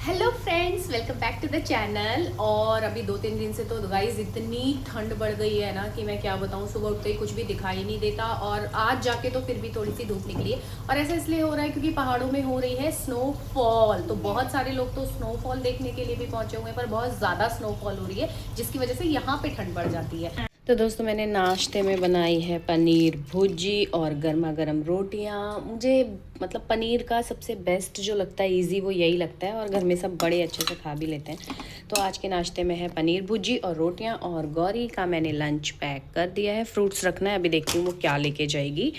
Hello friends, welcome back to the channel. और अभी 2-3 दिन से तो गाइस इतनी ठंड बढ़ गई है ना कि मैं क्या बताऊँ। सुबह उठते ही कुछ भी दिखाई नहीं देता और आज जाके तो फिर भी थोड़ी सी धूप निकली है। और ऐसा इसलिए हो रहा है क्योंकि पहाड़ों में हो रही है स्नोफॉल। तो बहुत सारे लोग तो स्नोफॉल देखने के लिए भी पहुंचे हुए हैं, पर बहुत ज़्यादा स्नोफॉल हो रही है जिसकी वजह से यहाँ पे ठंड बढ़ जाती है। तो दोस्तों, मैंने नाश्ते में बनाई है पनीर भुर्जी और गर्मा गर्म रोटियां। मुझे मतलब पनीर का सबसे बेस्ट जो लगता है, इजी, वो यही लगता है और घर में सब बड़े अच्छे से खा भी लेते हैं। तो आज के नाश्ते में है पनीर भुर्जी और रोटियां। और गौरी का मैंने लंच पैक कर दिया है। फ्रूट्स रखना है, अभी देखती हूँ वो क्या लेके जाएगी।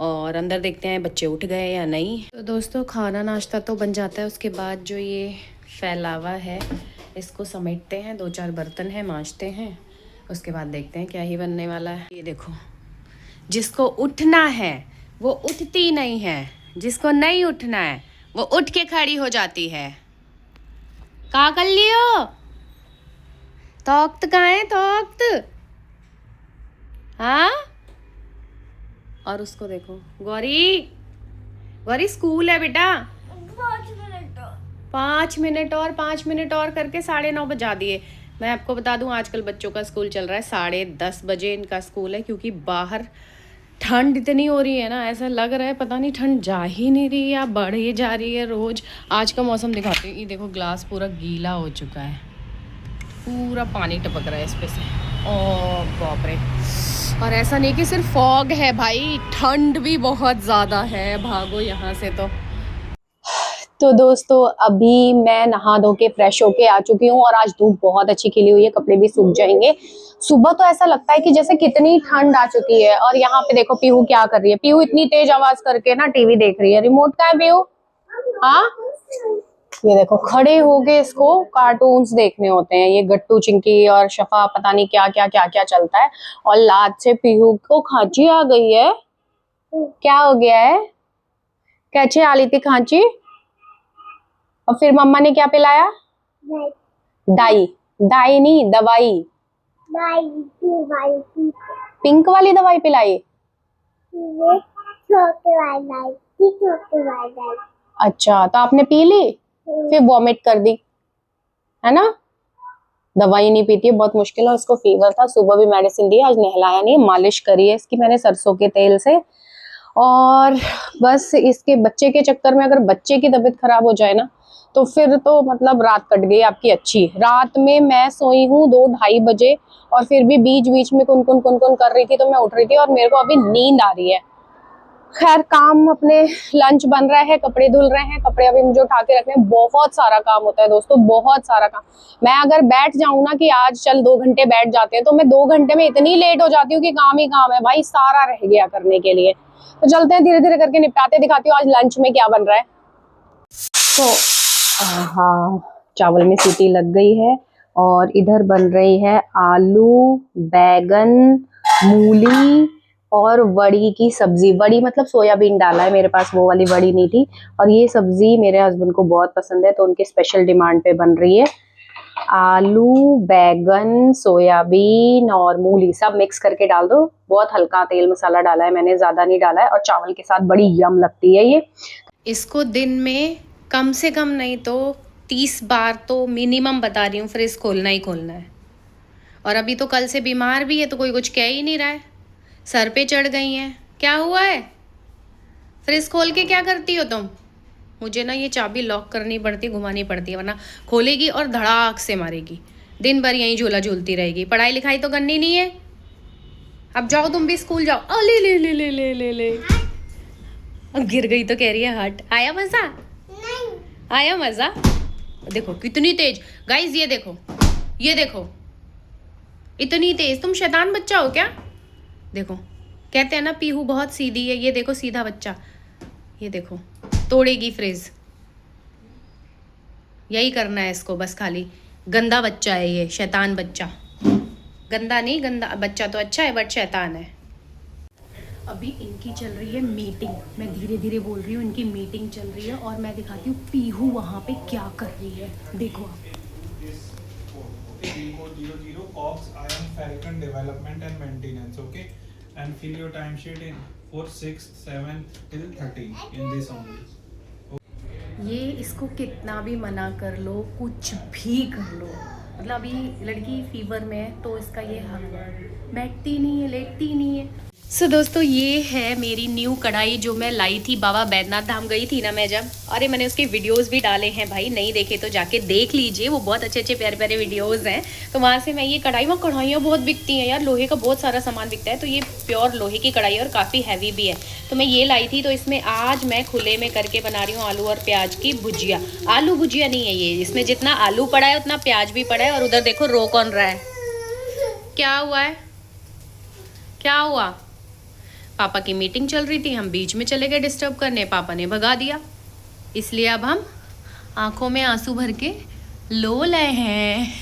और अंदर देखते हैं बच्चे उठ गए या नहीं। तो दोस्तों, खाना नाश्ता तो बन जाता है, उसके बाद जो ये फैलावा है इसको समेटते हैं। 2-4 बर्तन हैं, मांजते हैं, उसके बाद देखते हैं क्या ही बनने वाला है। ये देखो, जिसको उठना है वो उठती नहीं है, जिसको नहीं उठना है वो उठ के खड़ी हो जाती है। का कर लियो? तोख्त कहाँ है? तोख्त, हाँ। और उसको देखो, गौरी, गौरी स्कूल है बेटा। 5 मिनट और करके 9:30 बजा दिए। मैं आपको बता दूं, आजकल बच्चों का स्कूल चल रहा है 10:30 बजे इनका स्कूल है, क्योंकि बाहर ठंड इतनी हो रही है ना, ऐसा लग रहा है पता नहीं ठंड जा ही नहीं रही या बढ़ ही जा रही है रोज। आज का मौसम दिखाती हूँ। ये देखो, ग्लास पूरा गीला हो चुका है, पूरा पानी टपक रहा है इस पे से। ओ बाप रे। और ऐसा नहीं कि सिर्फ फॉग है भाई, ठंड भी बहुत ज़्यादा है। भागो यहाँ से। तो दोस्तों, अभी मैं नहा धो के फ्रेश होके आ चुकी हूँ और आज धूप बहुत अच्छी खिली हुई है, कपड़े भी सूख जाएंगे। सुबह तो ऐसा लगता है कि जैसे कितनी ठंड आ चुकी है। और यहाँ पे देखो पीहू क्या कर रही है। पीहू इतनी तेज आवाज करके ना टीवी देख रही है। रिमोट कहाँ है पीहू? हाँ, ये देखो, खड़े हो गए, इसको कार्टून्स देखने होते हैं। ये गट्टू चिंकी और शफा, पता नहीं क्या क्या क्या क्या चलता है। और लाद से पीहू को खांची आ गई है। क्या हो गया है? कैसे आ ली थी खांची? और फिर मम्मा ने क्या पिलाया? दाई। दाई नहीं, दवाई। पिंक वाली दवाई पिलाई। अच्छा, तो आपने पी ली, फिर वॉमिट कर दी, है ना? दवाई नहीं पीती है, बहुत मुश्किल है। उसको फीवर था, सुबह भी मेडिसिन दी, आज नहलाया नहीं, मालिश करी है इसकी मैंने सरसों के तेल से। और बस इसके बच्चे के चक्कर में, अगर बच्चे की तबीयत खराब हो जाए ना, तो फिर तो मतलब रात कट गई आपकी अच्छी। रात में मैं सोई हूँ 2-2:30 बजे, और फिर भी बीच बीच में कुन कुन कुन कुन कर रही थी, तो मैं उठ रही थी और मेरे को अभी नींद आ रही है। खैर, काम अपने, लंच बन रहा है, कपड़े धुल रहे हैं, कपड़े अभी मुझे उठा के रखने। बहुत सारा काम होता है दोस्तों, बहुत सारा काम। मैं अगर बैठ जाऊं ना कि आज चल 2 घंटे बैठ जाते हैं, तो मैं 2 घंटे में इतनी लेट हो जाती हूँ कि काम ही काम है भाई, सारा रह गया करने के लिए। तो चलते हैं, धीरे धीरे करके निपटाते। दिखाती हूँ आज लंच में क्या बन रहा है। तो हाँ, चावल में सीटी लग गई है। और इधर बन रही है आलू, बैगन, मूली और वड़ी की सब्जी। वड़ी मतलब सोयाबीन डाला है मेरे पास, वो वाली वड़ी नहीं थी। और ये सब्जी मेरे हस्बैंड को बहुत पसंद है, तो उनके स्पेशल डिमांड पे बन रही है। आलू, बैगन, सोयाबीन और मूली सब मिक्स करके डाल दो। बहुत हल्का तेल मसाला डाला है मैंने, ज्यादा नहीं डाला है। और चावल के साथ बड़ी यम लगती है ये। इसको दिन में कम से कम नहीं तो 30 बार तो मिनिमम, बता रही हूँ, फ्रिज खोलना ही खोलना है। और अभी तो कल से बीमार भी है, तो कोई कुछ कह ही नहीं रहा है। सर पे चढ़ गई हैं। क्या हुआ है? फ्रिज खोल के क्या करती हो तुम? मुझे ना ये चाबी लॉक करनी पड़ती, घुमानी पड़ती है, वरना खोलेगी और धड़ाक से मारेगी। दिन भर यहीं झूला झूलती रहेगी। पढ़ाई लिखाई तो करनी नहीं है। अब जाओ तुम भी स्कूल जाओ। ले ले ले ले ले ले ले। अब गिर गई तो कह रही है हट। आया मजा? नहीं आया मजा? देखो कितनी तेज गाइस, ये देखो, ये देखो, इतनी तेज। तुम शैतान बच्चा हो क्या? देखो, कहते हैं ना पीहू बहुत सीधी है। ये देखो, सीधा बच्चा। ये देखो, तोड़ेगी फ्रिज। यही करना है इसको बस, खाली। गंदा बच्चा है ये, शैतान बच्चा। गंदा नहीं, गंदा बच्चा तो अच्छा है, बट शैतान है। अभी इनकी चल रही है मीटिंग। मैं धीरे धीरे बोल रही हूँ, इनकी मीटिंग चल रही है और मैं दिखाती हूँ पीहू वहाँ पे क्या कर रही है। देखो आप। B400 Ox Iron Falcon Development and Maintenance, okay? And fill your time sheet in 4, 6, 7 till 13 in this only. ये इसको कितना भी मना कर लो, कुछ भी कर लो, मतलब अभी लड़की फीवर में है तो इसका ये हाल है, बैठती नहीं है, लेटती नहीं है। सो दोस्तों, ये है मेरी न्यू कढ़ाई जो मैं लाई थी, बाबा बैद्यनाथ धाम गई थी ना मैं जब, अरे मैंने उसके वीडियोस भी डाले हैं भाई, नहीं देखे तो जाके देख लीजिए, वो बहुत अच्छे अच्छे प्यारे प्यारे वीडियोस हैं। तो वहाँ से मैं ये कढ़ाई, वहाँ कढ़ाइयाँ बहुत बिकती हैं यार, लोहे का बहुत सारा सामान बिकता है, तो ये प्योर लोहे की कढ़ाई और काफ़ी हैवी भी है, तो मैं ये लाई थी। तो इसमें आज मैं खुले में करके बना रही हूँ आलू और प्याज की भुजिया। आलू भुजिया नहीं है ये, इसमें जितना आलू पड़ा है उतना प्याज भी पड़ा है। और उधर देखो रो कौन रहा है, क्या हुआ है, क्या हुआ? पापा की मीटिंग चल रही थी, हम बीच में चले गए डिस्टर्ब करने, पापा ने भगा दिया, इसलिए अब हम आंखों में आंसू भर के लो लाए हैं।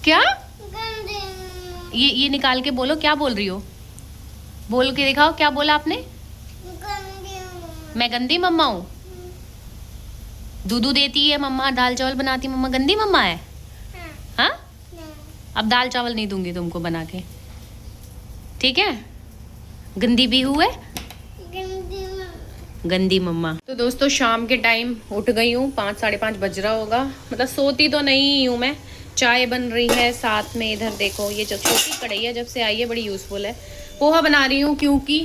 क्या? ये निकाल के बोलो, क्या बोल रही हो, बोल के दिखाओ, क्या बोला आपने? मैं गंदी मम्मा हूँ? दूधू देती है मम्मा, दाल चावल बनाती मम्मा, गंदी मम्मा है? हाँ, अब दाल चावल नहीं दूंगी तुमको बना के, ठीक है? गंदी भी हुए, गंदी मम्मा। तो दोस्तों शाम के टाइम उठ गई हूँ, 5 साढ़े 5 बज रहा होगा, मतलब सोती तो नहीं हूँ मैं। चाय बन रही है साथ में, इधर देखो ये जो छोटी कढ़ाई है जब से आई है बड़ी यूज़फुल है। पोहा बना रही हूँ क्योंकि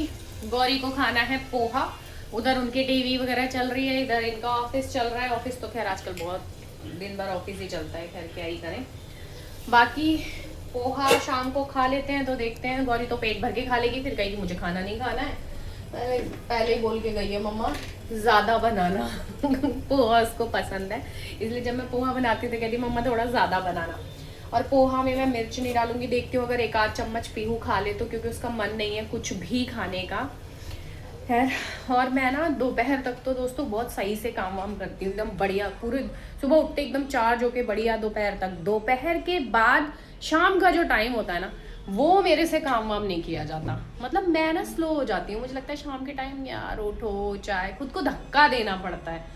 गौरी को खाना है पोहा, उधर उनकी टीवी वगैरह चल रही है, इधर इनका ऑफिस चल रहा है। ऑफिस तो खैर आजकल बहुत दिन भर ऑफिस ही चलता है, खैर क्या ही करें। बाकी पोहा शाम को खा लेते हैं, तो देखते हैं, गौरी तो पेट भर के खा लेगी, फिर कहेगी मुझे खाना नहीं खाना है। पहले ही बोल के गई है मम्मा ज़्यादा बनाना। पोहा उसको पसंद है, इसलिए जब मैं पोहा बनाती थी कहती मम्मा थोड़ा ज़्यादा बनाना। और पोहा में मैं मिर्च नहीं डालूंगी, देखती हूँ अगर 1 आध चम्मच पीहू खा ले तो, क्योंकि उसका मन नहीं है कुछ भी खाने का। खैर, और मैं ना दोपहर तक तो दोस्तों बहुत सही से काम वाम करती हूँ, एकदम बढ़िया, पूरे सुबह उठते एकदम चार्ज होके बढ़िया दोपहर तक। दोपहर के बाद शाम का जो टाइम होता है ना, वो मेरे से काम वाम नहीं किया जाता, मतलब मैं ना स्लो हो जाती हूँ। मुझे लगता है शाम के टाइम यार उठो, चाय, खुद को धक्का देना पड़ता है।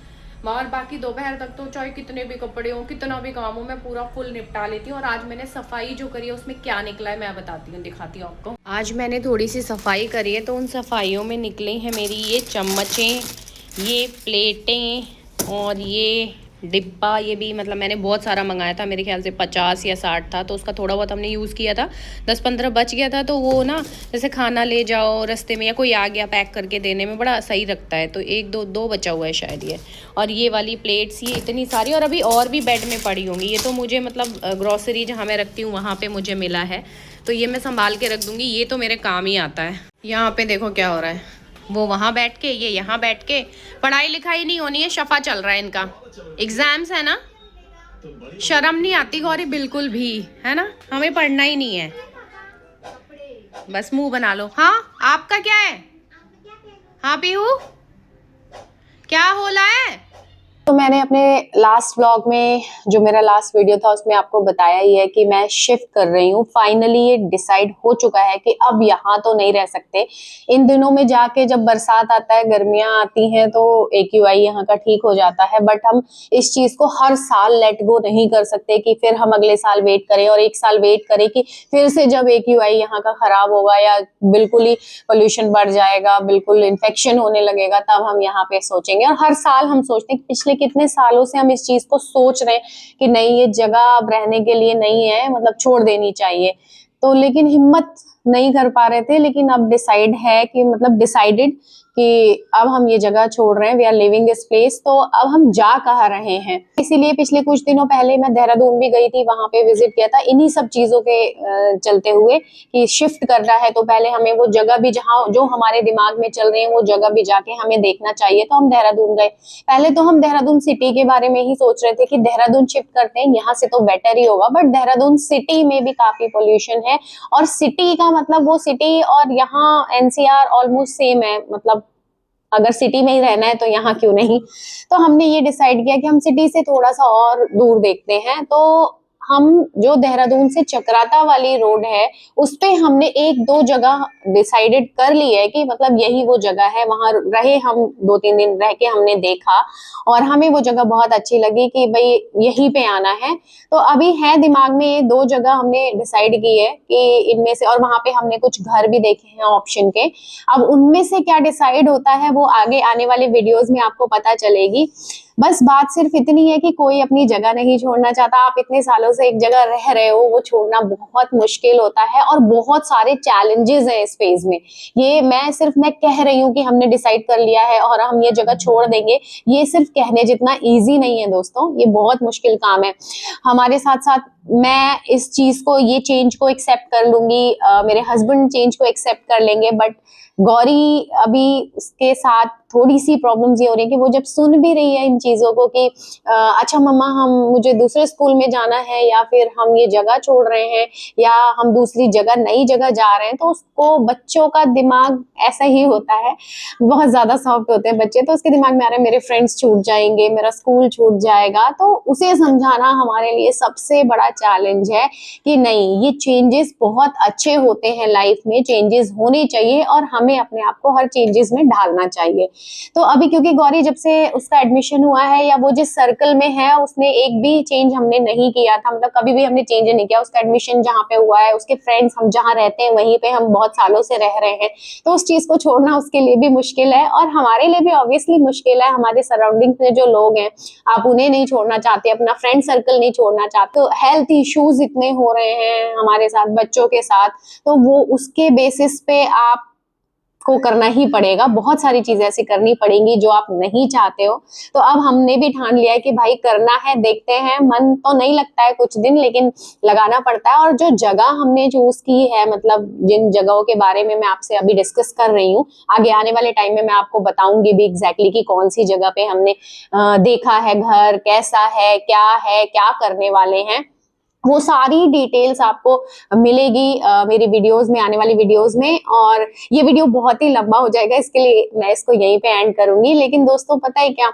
और बाकी दोपहर तक तो चाहे कितने भी कपड़े हो, कितना भी काम हो, मैं पूरा फुल निपटा लेती हूँ। और आज मैंने सफाई जो करी है उसमें क्या निकला है मैं बताती हूँ, दिखाती हूँ आपको। आज मैंने थोड़ी सी सफाई करी है, तो उन सफाइयों में निकली हैं मेरी ये चम्मचें, ये प्लेटें और ये डिब्बा। ये भी मतलब मैंने बहुत सारा मंगाया था, मेरे ख्याल से 50 या 60 था, तो उसका थोड़ा बहुत हमने यूज़ किया था, 10-15 बच गया था। तो वो ना जैसे खाना ले जाओ रास्ते में या कोई आ गया पैक करके देने में बड़ा सही रखता है, तो 1-2 बचा हुआ है शायद ये। और ये वाली प्लेट्स, ये इतनी सारी, और अभी और भी बेड में पड़ी होंगी। ये तो मुझे मतलब ग्रॉसरी जहाँ मैं रखती हूँ वहाँ पर मुझे मिला है, तो ये मैं संभाल के रख दूँगी, ये तो मेरे काम ही आता है। यहाँ पर देखो क्या हो रहा है, वो वहाँ बैठ के, ये यहाँ बैठ के, पढ़ाई लिखाई नहीं होनी है, शफा चल रहा है इनका, एग्जाम्स है ना, शर्म नहीं आती गौरी बिल्कुल भी, है ना, हमें पढ़ना ही नहीं है, बस मुंह बना लो। हाँ आपका क्या है? हाँ पीहू, क्या हो रहा है? तो मैंने अपने लास्ट व्लॉग में, जो मेरा लास्ट वीडियो था, उसमें आपको बताया ही है कि मैं शिफ्ट कर रही हूँ। फाइनली ये डिसाइड हो चुका है कि अब यहाँ तो नहीं रह सकते। इन दिनों में जाके जब बरसात आता है, गर्मियाँ आती हैं, तो AQI यहाँ का ठीक हो जाता है, बट हम इस चीज़ को हर साल लेट गो नहीं कर सकते कि फिर हम अगले साल वेट करें और 1 साल वेट करें कि फिर से जब AQI यहाँ का खराब होगा या बिल्कुल ही पोल्यूशन बढ़ जाएगा, बिल्कुल इन्फेक्शन होने लगेगा, तब हम यहाँ पे सोचेंगे। और हर साल हम सोचते हैं, पिछले कितने सालों से हम इस चीज को सोच रहे हैं कि नहीं, ये जगह अब रहने के लिए नहीं है, मतलब छोड़ देनी चाहिए, तो लेकिन हिम्मत नहीं कर पा रहे थे। लेकिन अब डिसाइड है कि मतलब डिसाइडेड कि अब हम ये जगह छोड़ रहे हैं, we are living this place. तो अब हम जा कहाँ रहे हैं, इसीलिए पिछले कुछ दिनों पहले मैं देहरादून भी गई थी, वहां पे विजिट किया था, इन्हीं सब चीजों के चलते हुए कि शिफ्ट करना है, तो पहले हमें वो जगह भी जहाँ जो हमारे दिमाग में चल रही है वो जगह भी जाके हमें देखना चाहिए। तो हम देहरादून गए। पहले तो हम देहरादून सिटी के बारे में ही सोच रहे थे कि देहरादून शिफ्ट करते हैं, यहाँ से तो बेटर ही होगा, बट देहरादून सिटी में भी काफी पोल्यूशन है। और सिटी का मतलब वो सिटी और यहाँ NCR ऑलमोस्ट सेम है, मतलब अगर सिटी में ही रहना है तो यहाँ क्यों नहीं। तो हमने ये डिसाइड किया कि हम सिटी से थोड़ा सा और दूर देखते हैं। तो हम जो देहरादून से चक्राता वाली रोड है उस पे हमने 1-2 जगह डिसाइडेड कर ली है कि मतलब यही वो जगह है, वहां रहे हम 2-3 दिन रह के हमने देखा और हमें वो जगह बहुत अच्छी लगी कि भाई यहीं पे आना है। तो अभी है दिमाग में ये 2 जगह हमने डिसाइड की है कि इनमें से, और वहां पे हमने कुछ घर भी देखे हैं ऑप्शन के। अब उनमें से क्या डिसाइड होता है वो आगे आने वाले वीडियोस में आपको पता चलेगी। बस बात सिर्फ इतनी है कि कोई अपनी जगह नहीं छोड़ना चाहता। आप इतने सालों से एक जगह रह रहे हो, वो छोड़ना बहुत मुश्किल होता है और बहुत सारे चैलेंजेस हैं इस फेज में। ये मैं कह रही हूँ कि हमने डिसाइड कर लिया है और हम ये जगह छोड़ देंगे, ये सिर्फ कहने जितना ईजी नहीं है दोस्तों, ये बहुत मुश्किल काम है। हमारे साथ साथ मैं इस चीज को, ये चेंज को एक्सेप्ट कर लूंगी, मेरे हस्बैंड चेंज को एक्सेप्ट कर लेंगे, बट गौरी अभी उसके साथ थोड़ी सी प्रॉब्लम्स ये हो रही है कि वो जब सुन भी रही है इन चीजों को कि अच्छा मम्मा हम मुझे दूसरे स्कूल में जाना है या फिर हम ये जगह छोड़ रहे हैं या हम दूसरी जगह नई जगह जा रहे हैं, तो उसको, बच्चों का दिमाग ऐसा ही होता है, बहुत ज्यादा सॉफ्ट होते हैं बच्चे, तो उसके दिमाग में आ रहा है मेरे फ्रेंड्स छूट जाएंगे, मेरा स्कूल छूट जाएगा। तो उसे समझाना हमारे लिए सबसे बड़ा चैलेंज है कि नहीं, ये चेंजेस बहुत अच्छे होते हैं लाइफ में, चेंजेस होने चाहिए और हमें अपने आप को हर चेंजेस में ढालना चाहिए। तो अभी क्योंकि गौरी जब से उसका एडमिशन हुआ है या वो जिस सर्कल में है उसने एक भी चेंज हमने नहीं किया था, मतलब कभी भी हमने चेंज नहीं किया। उसका एडमिशन जहाँ पे हुआ है, उसके फ्रेंड्स हम जहाँ रहते हैं वहीं पे हम बहुत सालों से रह रहे हैं, तो उस चीज को छोड़ना उसके लिए भी मुश्किल है और हमारे लिए भी ऑब्वियसली मुश्किल है। हमारे सराउंडिंग्स में जो लोग हैं, आप उन्हें नहीं छोड़ना चाहते, अपना फ्रेंड सर्कल नहीं छोड़ना चाहते, तो हेल्थ इश्यूज इतने हो रहे हैं हमारे साथ, बच्चों के साथ, तो वो उसके बेसिस पे आप को करना ही पड़ेगा। बहुत सारी चीजें ऐसी करनी पड़ेंगी जो आप नहीं चाहते हो। तो अब हमने भी ठान लिया है कि भाई करना है, देखते हैं। मन तो नहीं लगता है कुछ दिन, लेकिन लगाना पड़ता है। और जो जगह हमने चूज की है, मतलब जिन जगहों के बारे में मैं आपसे अभी डिस्कस कर रही हूँ, आगे आने वाले टाइम में मैं आपको बताऊंगी भी एग्जैक्टली कि कौन सी जगह पे हमने देखा है घर, कैसा है, क्या करने वाले हैं, वो सारी डिटेल्स आपको मिलेगी मेरी वीडियोस में, आने वाली वीडियोस में। और ये वीडियो बहुत ही लंबा हो जाएगा, इसके लिए मैं इसको यहीं पे एंड करूंगी। लेकिन दोस्तों पता है क्या,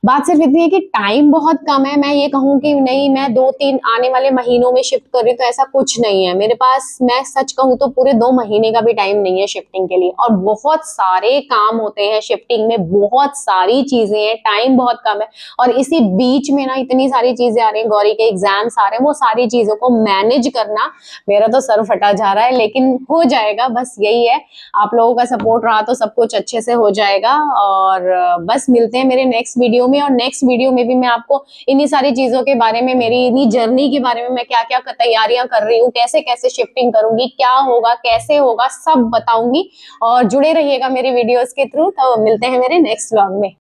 बात सिर्फ इतनी है कि टाइम बहुत कम है। मैं ये कहूँ कि नहीं मैं 2-3 आने वाले महीनों में शिफ्ट कर रही हूँ, तो ऐसा कुछ नहीं है मेरे पास। मैं सच कहूँ तो पूरे 2 महीने का भी टाइम नहीं है शिफ्टिंग के लिए, और बहुत सारे काम होते हैं शिफ्टिंग में, बहुत सारी चीजें हैं, टाइम बहुत कम है। और इसी बीच में ना इतनी सारी चीजें आ रही हैं, गौरी के एग्जाम्स आ रहे हैं, वो सारी चीजों को मैनेज करना मेरा तो सर फटा जा रहा है, लेकिन हो जाएगा। बस यही है, आप लोगों का सपोर्ट रहा तो सब कुछ अच्छे से हो जाएगा। और बस मिलते हैं मेरे नेक्स्ट वीडियो में, और नेक्स्ट वीडियो में भी मैं आपको इन्हीं सारी चीजों के बारे में, मेरी इन्हीं जर्नी के बारे में, मैं क्या क्या तैयारियां कर रही हूँ, कैसे कैसे शिफ्टिंग करूंगी, क्या होगा, कैसे होगा, सब बताऊंगी। और जुड़े रहिएगा मेरे वीडियोस के थ्रू। तो मिलते हैं मेरे नेक्स्ट व्लॉग में।